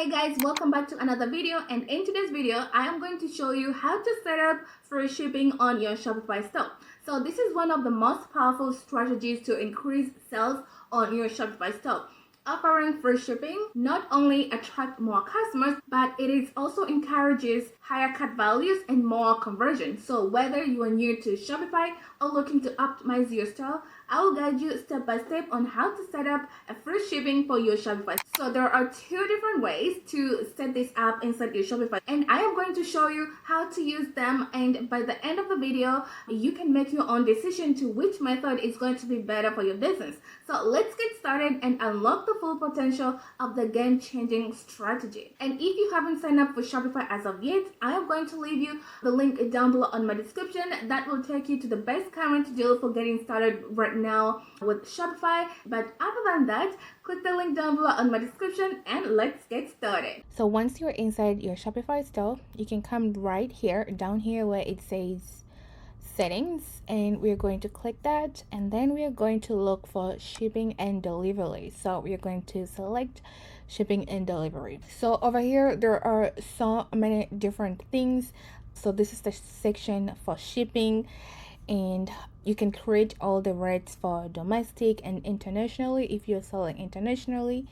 Hey guys, welcome back to another video, and in today's video I am going to show you how to set up free shipping on your Shopify store. So this is one of the most powerful strategies to increase sales on your Shopify store. Offering free shipping not only attract more customers, but it also encourages higher cut values and more conversion. So whether you are new to Shopify or looking to optimize your store, I will guide you step by step on how to set up a free shipping for your Shopify. So there are two different ways to set this up inside your Shopify, and I am going to show you how to use them, and by the end of the video you can make your own decision to which method is going to be better for your business. So let's get started and unlock the full potential of the game-changing strategy. And if you haven't signed up for Shopify as of yet, I am going to leave you the link down below on my description. That will take you to the best current deal for getting started right now with Shopify. But other than that, click the link down below on my description and let's get started. So once you're inside your Shopify store, you can come right here, down here where it says settings, and we're going to click that, and then we are going to look for shipping and delivery. So we are going to select shipping and delivery. So over here there are so many different things. So this is the section for shipping, and you can create all the rates for domestic and internationally if you're selling internationally.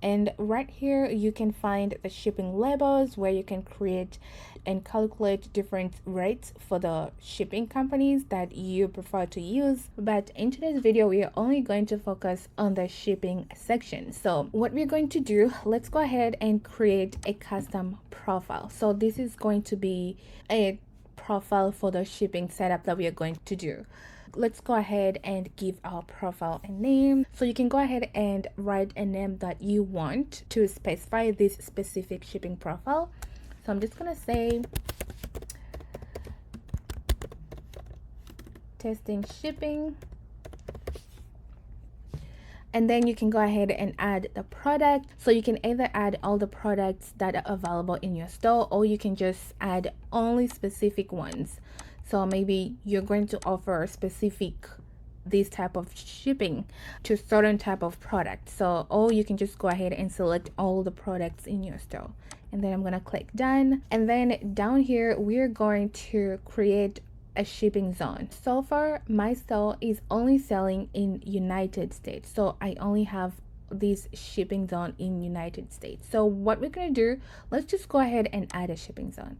And right here you can find the shipping labels where you can create and calculate different rates for the shipping companies that you prefer to use. But in today's video we are only going to focus on the shipping section. So what we're going to do, let's go ahead and create a custom profile. So this is going to be a profile for the shipping setup that we are going to do. Let's go ahead and give our profile a name. So you can go ahead and write a name that you want to specify this specific shipping profile. So I'm just gonna say testing shipping, and then you can go ahead and add the product. So you can either add all the products that are available in your store, or you can just add only specific ones. So maybe you're going to offer this type of shipping to certain type of product. So, or you can just go ahead and select all the products in your store, and then I'm gonna click done. And then down here we're going to create a shipping zone. So far my store is only selling in United States, so I only have this shipping zone in United States. So what we're gonna do, let's just go ahead and add a shipping zone.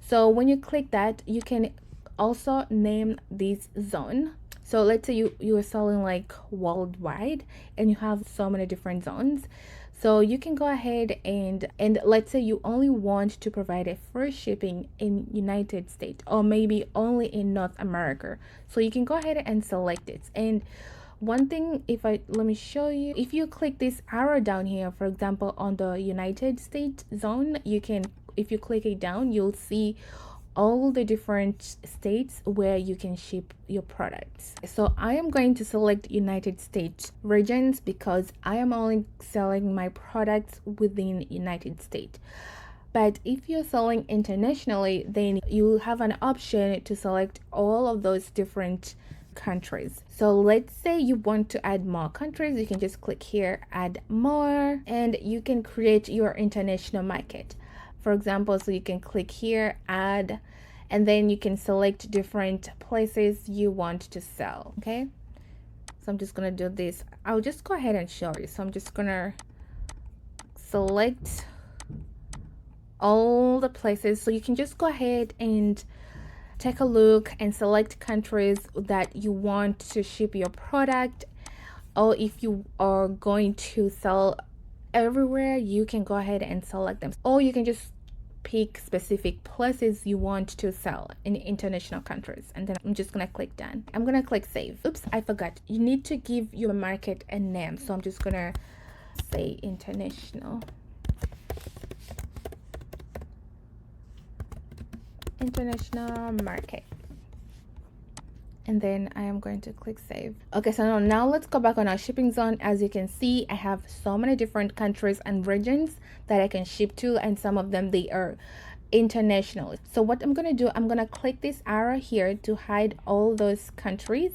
So when you click that, you can also name this zone. So let's say you are selling like worldwide and you have so many different zones. So you can go ahead and let's say you only want to provide a free shipping in United States, or maybe only in North America. So you can go ahead and select it. And one thing, let me show you, if you click this arrow down here, for example, on the United States zone, if you click it down, you'll see all the different states where you can ship your products. So I am going to select United States regions because I am only selling my products within United States. But if you're selling internationally, then you have an option to select all of those different countries. So let's say you want to add more countries, you can just click here, add more, and you can create your international market. For example, so you can click here, add, and then you can select different places you want to sell. Okay, so I'm just gonna do this. I'll just go ahead and show you. So I'm just gonna select all the places. So you can just go ahead and take a look and select countries that you want to ship your product, or if you are going to sell everywhere, you can go ahead and select them, or you can just pick specific places you want to sell in international countries. And then I'm just gonna click done. I'm gonna click save. Oops, I forgot, you need to give your market a name. So I'm just gonna say international market, and then I am going to click save. Okay, so now let's go back on our shipping zone. As you can see, I have so many different countries and regions that I can ship to, and some of them, they are international. So what I'm gonna do, I'm gonna click this arrow here to hide all those countries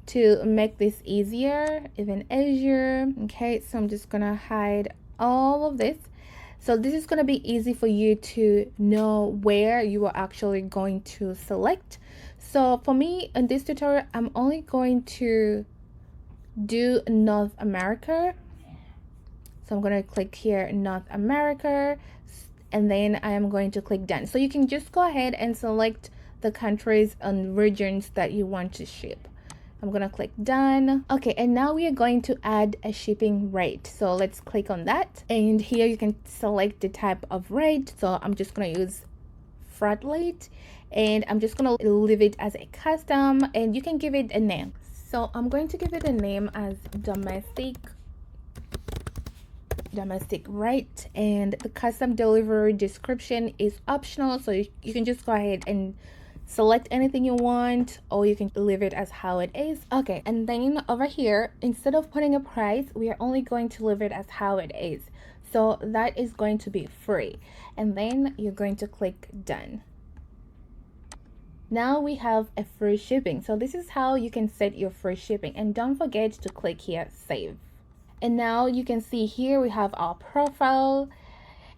to make this easier, even easier. Okay, so I'm just gonna hide all of this. So this is going to be easy for you to know where you are actually going to select. So for me in this tutorial, I'm only going to do North America. So I'm going to click here North America, and then I am going to click done. So you can just go ahead and select the countries and regions that you want to ship. I'm gonna click done. Okay, and now we are going to add a shipping rate. So let's click on that, and here you can select the type of rate. So I'm just gonna use flat rate, and I'm just gonna leave it as a custom, and you can give it a name. So I'm going to give it a name as domestic rate, and the custom delivery description is optional, so you can just go ahead and select anything you want, or you can leave it as how it is. Okay, and then over here, instead of putting a price, we are only going to leave it as how it is. So that is going to be free, and then you're going to click done. Now we have a free shipping. So this is how you can set your free shipping, and don't forget to click here save. And now you can see here we have our profile,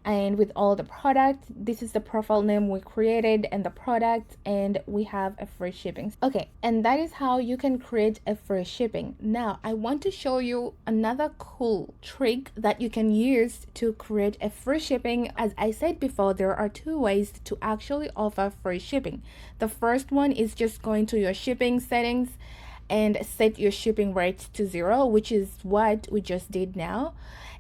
and with all the product, this is the profile name we created and the product, and we have a free shipping. Okay, and that is how you can create a free shipping. Now I want to show you another cool trick that you can use to create a free shipping. As I said before, there are two ways to actually offer free shipping. The first one is just going to your shipping settings and set your shipping rate to 0, which is what we just did now.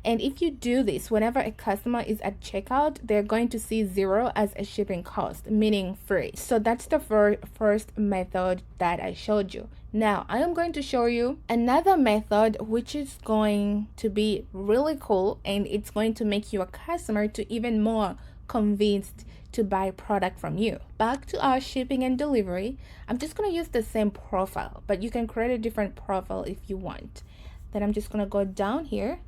And if you do this, whenever a customer is at checkout, they're going to see 0 as a shipping cost, meaning free. So that's the first method that I showed you. Now I am going to show you another method, which is going to be really cool, and it's going to make your customer to even more convinced to buy product from you. Back to our shipping and delivery, I'm just going to use the same profile, but you can create a different profile if you want. Then I'm just going to go down here,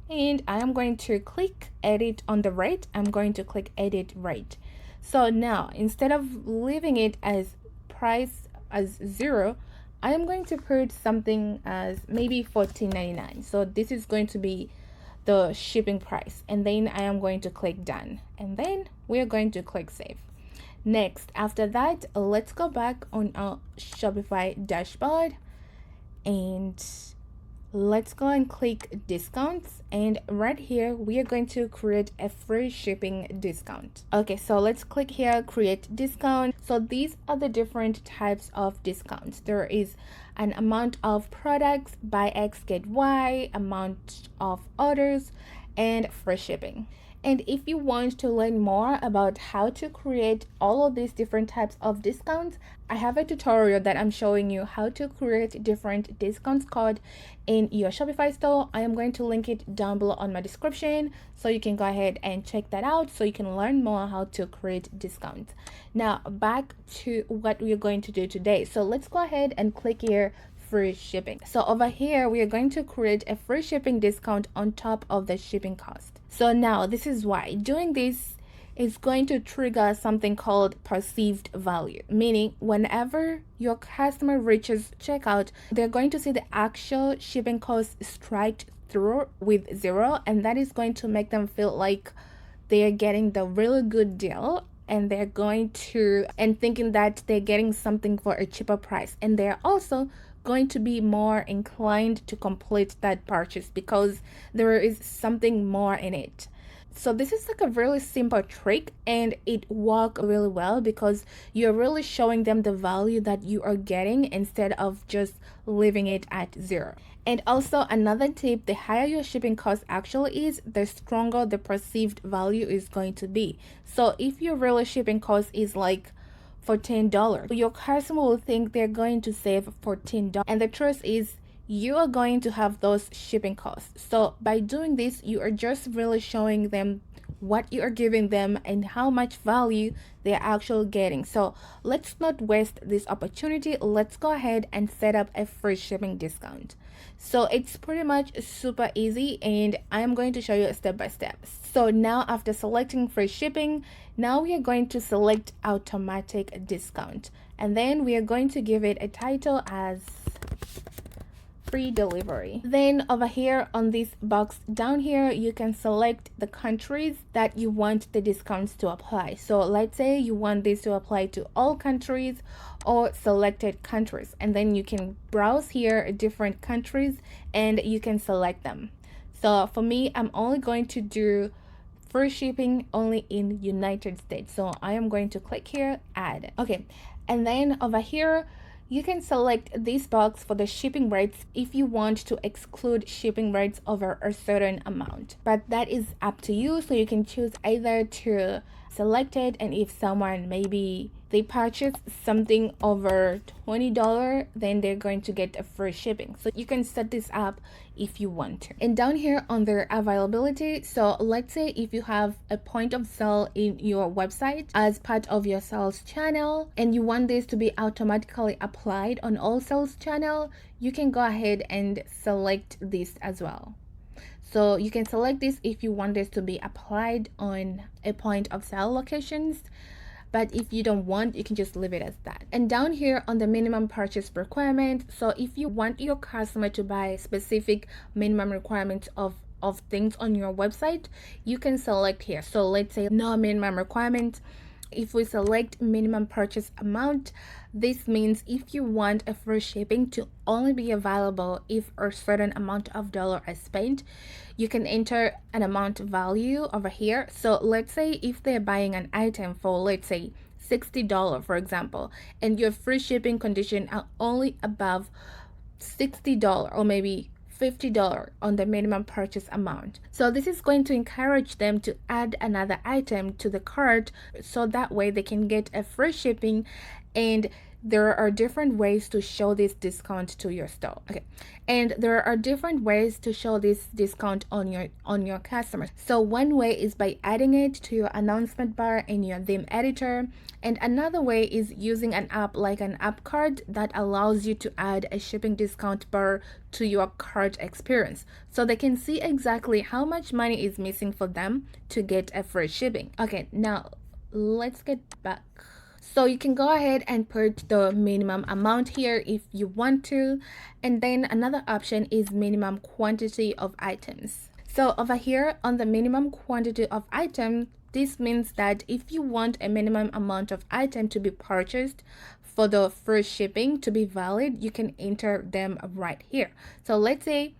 and I am going to click edit on the rate. I'm going to click edit rate. So now instead of leaving it as price as 0, I am going to put something as maybe $14.99. So this is going to be the shipping price, and then I am going to click done, and then we are going to click save. Next, after that, let's go back on our Shopify dashboard, and let's go and click discounts, and right here we are going to create a free shipping discount. Okay, so let's click here create discount. So these are the different types of discounts. There is an amount of products, buy X get Y, amount of orders, and free shipping. And if you want to learn more about how to create all of these different types of discounts, I have a tutorial that I'm showing you how to create different discounts code in your Shopify store. I am going to link it down below on my description, so you can go ahead and check that out so you can learn more how to create discounts. Now back to what we're going to do today. So let's go ahead and click here free shipping. So over here we are going to create a free shipping discount on top of the shipping cost. So now this is why doing this is going to trigger something called perceived value, meaning whenever your customer reaches checkout, they're going to see the actual shipping cost striked through with 0, and that is going to make them feel like they're getting the really good deal, and they're going to and thinking that they're getting something for a cheaper price, and they're also going to be more inclined to complete that purchase because there is something more in it. So this is like a really simple trick, and it works really well because you're really showing them the value that you are getting instead of just leaving it at 0. And also another tip, the higher your shipping cost actually is, the stronger the perceived value is going to be. So if your real shipping cost is like $14, your customer will think they're going to save $14, and the truth is you are going to have those shipping costs. So by doing this, you are just really showing them what you are giving them and how much value they're actually getting. So let's not waste this opportunity. Let's go ahead and set up a free shipping discount. So it's pretty much super easy, and I am going to show you step by step. So now after selecting free shipping, now we are going to select automatic discount, and then we are going to give it a title as free delivery. Then over here on this box down here, you can select the countries that you want the discounts to apply. So let's say you want this to apply to all countries or selected countries, and then you can browse here different countries and you can select them. So for me, I'm only going to do free shipping only in United States. So I am going to click here, add. Okay, and then over here, you can select this box for the shipping rates if you want to exclude shipping rates over a certain amount. But that is up to you. So you can choose either to select it, and if someone maybe they purchase something over $20, then they're going to get a free shipping. So you can set this up if you want to. And down here on their availability, so let's say if you have a point of sale in your website as part of your sales channel and you want this to be automatically applied on all sales channel, you can go ahead and select this as well. So you can select this if you want this to be applied on a point of sale locations. But if you don't want, you can just leave it as that. And down here on the minimum purchase requirement, so if you want your customer to buy specific minimum requirements of things on your website, you can select here. So let's say no minimum requirement. If we select minimum purchase amount, this means if you want a free shipping to only be available if a certain amount of dollar is spent, you can enter an amount value over here. So let's say if they're buying an item for, let's say, $60, for example, and your free shipping condition are only above $60 or maybe $50 on the minimum purchase amount. So this is going to encourage them to add another item to the cart so that way they can get a free shipping. And there are different ways to show this discount to your store. Okay, and there are different ways to show this discount on your customers. So one way is by adding it to your announcement bar in your theme editor, and another way is using an app like an app card that allows you to add a shipping discount bar to your cart experience, so they can see exactly how much money is missing for them to get a free shipping. Okay, now let's get back. So you can go ahead and put the minimum amount here if you want to. And then another option is minimum quantity of items. So over here on the minimum quantity of item, this means that if you want a minimum amount of item to be purchased for the free shipping to be valid, you can enter them right here. So let's say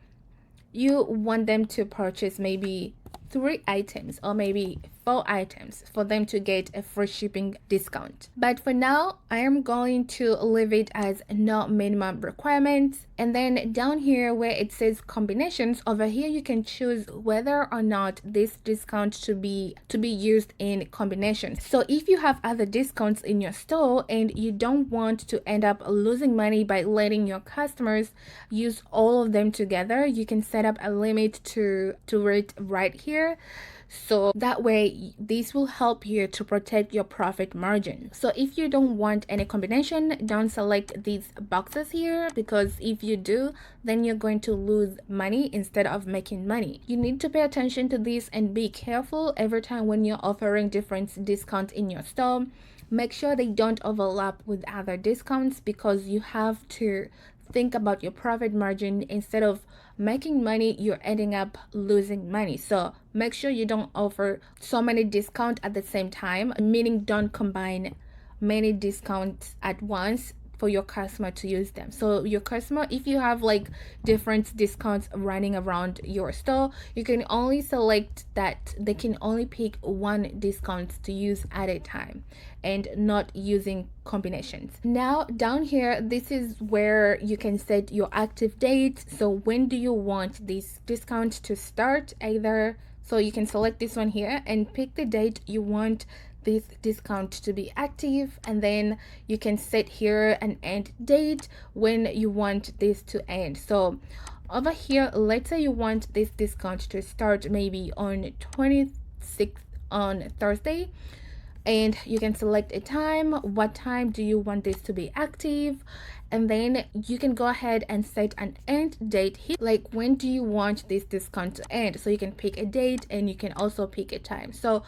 you want them to purchase maybe 3 items or maybe 4 items for them to get a free shipping discount. But for now, I am going to leave it as no minimum requirements. And then down here where it says combinations, over here you can choose whether or not this discount to be used in combinations. So if you have other discounts in your store and you don't want to end up losing money by letting your customers use all of them together, you can set up a limit to it right here. So that way this will help you to protect your profit margin. So if you don't want any combination, don't select these boxes here, because if you do, then you're going to lose money instead of making money. You need to pay attention to this and be careful every time when you're offering different discounts in your store. Make sure they don't overlap with other discounts, because you have to think about your profit margin. Instead of making money, you're ending up losing money. So make sure you don't offer so many discounts at the same time, meaning don't combine many discounts at once for your customer to use them. So your customer, if you have like different discounts running around your store, you can only select that they can only pick one discount to use at a time and not using combinations. Now down here, this is where you can set your active date. So when do you want this discount to start? Either, so you can select this one here and pick the date you want this discount to be active, and then you can set here an end date when you want this to end. So over here, let's say you want this discount to start maybe on 26th on Thursday, and you can select a time. What time do you want this to be active? And then you can go ahead and set an end date here, like when do you want this discount to end. So you can pick a date and you can also pick a time. So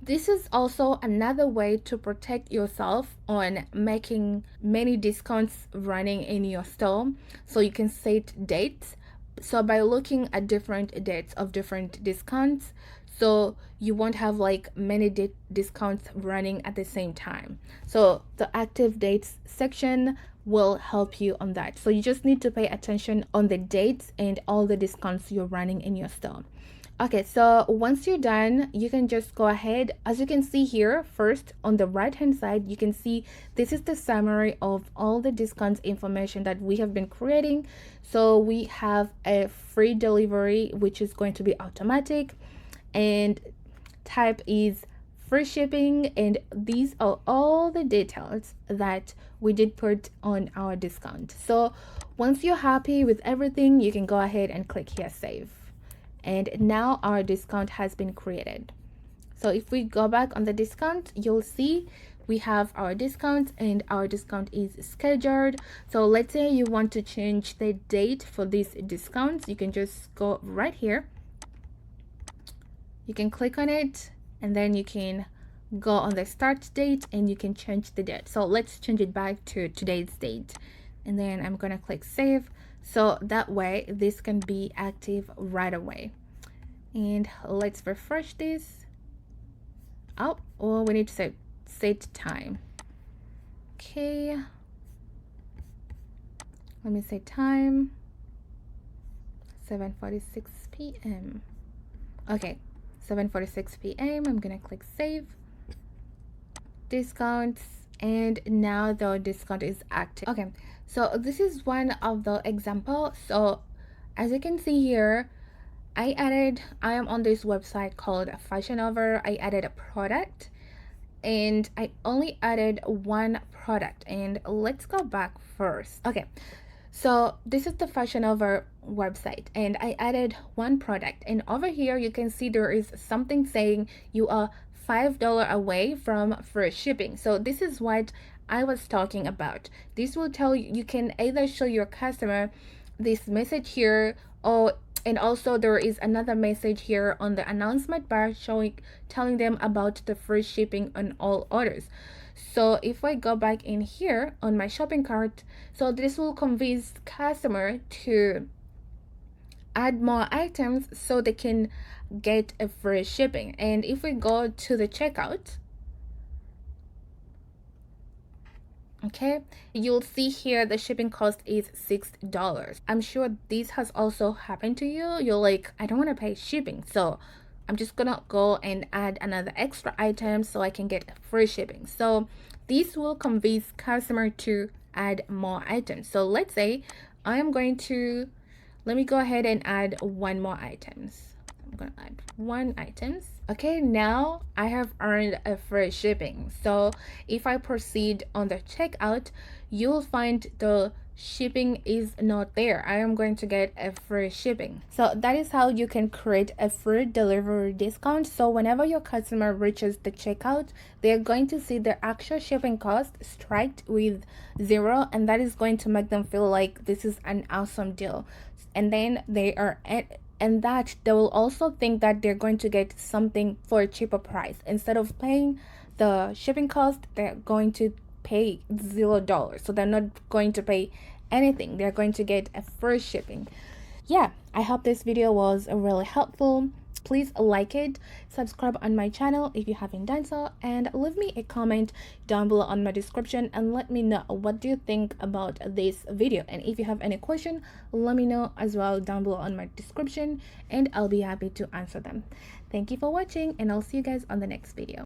This is also another way to protect yourself on making many discounts running in your store. So you can set dates. So by looking at different dates of different discounts, so you won't have like many discounts running at the same time. So the active dates section will help you on that. So you just need to pay attention on the dates and all the discounts you're running in your store. Okay, so once you're done, you can just go ahead. As you can see here, first on the right hand side, you can see this is the summary of all the discounts information that we have been creating. So we have a free delivery, which is going to be automatic, and type is free shipping, and these are all the details that we did put on our discount. So once you're happy with everything, you can go ahead and click here, save. And now our discount has been created. So if we go back on the discount, you'll see we have our discount and our discount is scheduled. So let's say you want to change the date for these discounts. You can just go right here. You can click on it and then you can go on the start date and you can change the date. So let's change it back to today's date. And then I'm gonna click save. So that way this can be active right away. And let's refresh this. Oh, we need to set time. Okay, let me set time, 7:46 p.m. Okay, 7:46 p.m. I'm gonna click save. Discounts, and now the discount is active. Okay, so this is one of the examples. So as you can see here, I am on this website called Fashion Over. I added a product and I only added one product, and let's go back first. Okay, so this is the Fashion Over website and I added one product, and over here you can see there is something saying you are $5 away from free shipping. So this is what I was talking about. This will tell you, you can either show your customer this message here, or and also there is another message here on the announcement bar telling them about the free shipping on all orders. So if I go back in here on my shopping cart, so this will convince customer to add more items so they can get a free shipping. And if we go to the checkout, okay, you'll see here the shipping cost is $6. I'm sure this has also happened to you. You're like, I don't want to pay shipping, so I'm just gonna go and add another extra item so I can get free shipping. So this will convince customer to add more items. So let's say I am going to, let me go ahead and add one more items. I'm gonna add one items. Okay, now I have earned a free shipping. So if I proceed on the checkout, you'll find the shipping is not there. I am going to get a free shipping. So that is how you can create a free delivery discount. So whenever your customer reaches the checkout, they're going to see their actual shipping cost striked with 0, and that is going to make them feel like this is an awesome deal. And then they will also think that they're going to get something for a cheaper price. Instead of paying the shipping cost, they're going to pay $0. So they're not going to pay anything. They're going to get a free shipping. Yeah, I hope this video was really helpful. Please like it, subscribe on my channel if you haven't done so, and leave me a comment down below on my description and let me know what do you think about this video. And if you have any question, let me know as well down below on my description and I'll be happy to answer them. Thank you for watching, and I'll see you guys on the next video.